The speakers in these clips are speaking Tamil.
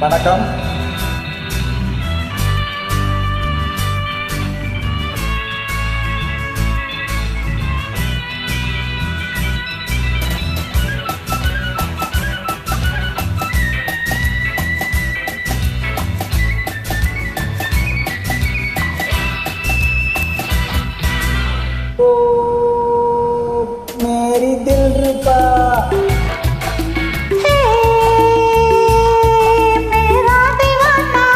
வணக்கம். मेरी दिल रुबा मेरा दीवाना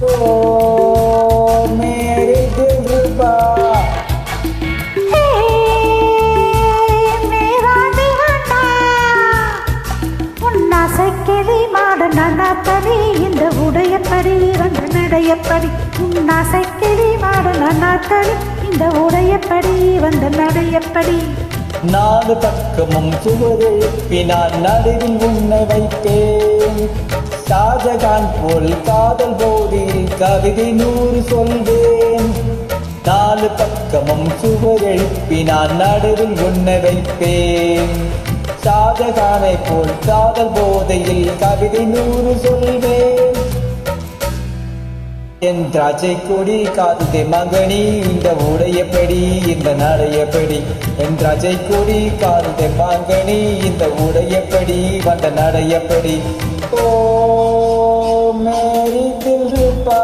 ओ मेरी दिल रुबा मेरा दीवाना உன்னாசை கிளி மாட நன்னாத்தடி இந்த உடையப்படி வந்து நடையப்படி உன்னாசை கிளி மாட நன்னாத்தடி இந்த உடையப்படி வந்து நடையப்படி நாலு பக்கமும் சுவர் எழுப்பினான் நடுவில் உன்னை வைத்தேன் ஷாஜகான் போல் காதல் போதில் கவிதை 100 சொல்வேன் நாலு பக்கமும் சுவர் எழுப்பினான் நடுவில் உன்னை வைப்பேன் ஷாஜகானை போல் காதல் போதையில் கவிதை 100 சொல்வேன் என் திராட்சை கொடி காதுதே மகனி இந்த உடையப்படி இந்த நடையப்படி என் திராட்சை கொடி காதுதே மகனி இந்த உடையப்படி வந்த நடையப்படி ஓ மேரி தில் ரூபா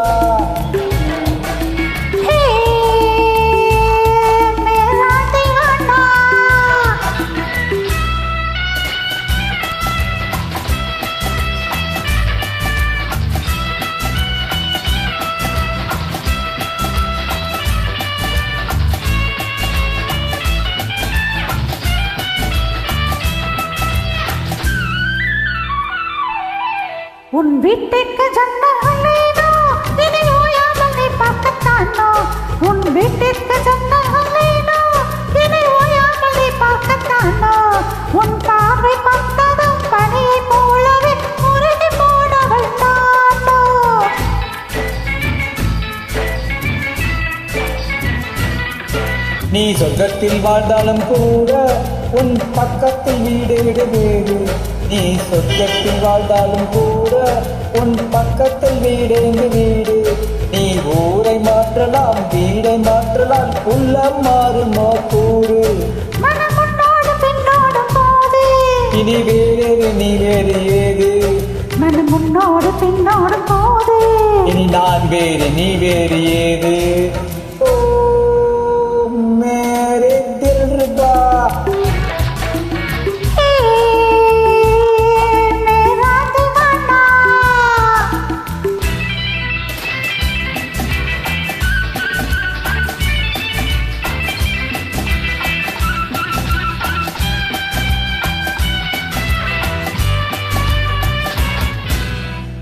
मेरा दीवाना உன் வீட்டுக்கு ஜன்னல்களேனோ இனி ஓயாமல் நீ பார்க்கத்தானோ உன் வீட்டுக்கு ஜன்னல்களேனோ இனி ஓயாமல் நீ பார்க்கத்தானோ உன் பார்வை பார்த்ததும் பனியை போலவே உருகி போனவள் தானோ நீ சொர்க்கத்தில் வாழ்ந்தாலும் கூட உன் பக்கத்தில் வீடு வேறு நீ சொர்க்கத்தில் வாழ்ந்தாலும் கூட உன் பக்கத்தில் வீடு நீ ஊரை மாற்றலாம் வீடை மாற்றலாம் உள்ளம் மாறுமோ கூறு மனம் முன்னோடு பின்னோடும் போது இனி வேறு நீ வேறு ஏது மனம் முன்னோடு பின்னோடும் போது இனி நான் வேறு நீ வேறு ஏது ஓ மேரே தில் ருபா मेरा दीवाना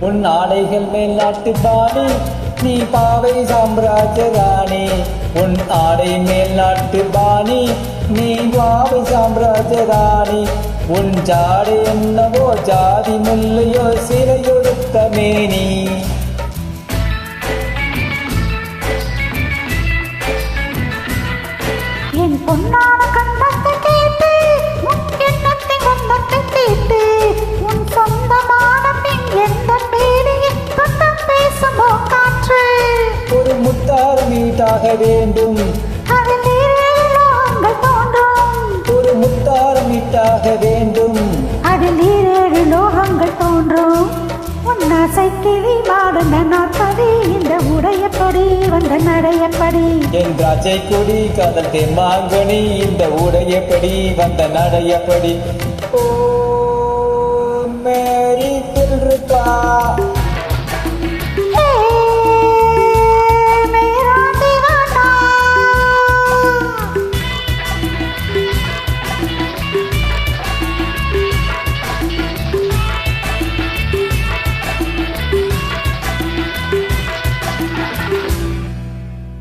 உன் ஆடைகள் மேல் நாட்டு பாணி நீ பாவை சாம்ராஜ்ய ராணி உன் ஆடை மேல் நாட்டு பாணி நீ பாவை சாம்ராஜ்ய ராணி உன் ஜாடை என்னவோ ஜாதி முல்லையோ சிறையொடுத்த மேனி என் பொன்னான கண்ணத்தை கேட்டு உன் எண்ணத்தை வண்ணத்தை தீட்டு உன் சொந்தமான பின் எந்த பேரையும் தொட்டம் பேசுமோ காற்று ஒரு முத்தாரம் மீட்டாக வேண்டும் அதில் நீரேழோகங்கள் தோன்றும் ஒரு முத்தாரம் மீட்டாக வேண்டும் அதில் நீரேழு லோகங்கள் தோன்றும் உன்னாசை கிளி மாடன நாற்படி இந்த உடையப்படி வந்த நடையப்படி என் திராட்சை கொடி காதல் தெம்மாங்கனி இந்த உடையப்படி வந்த நடையப்படி ஓ மேரி தில் ருபா मेरा दीवाना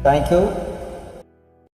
Thank you.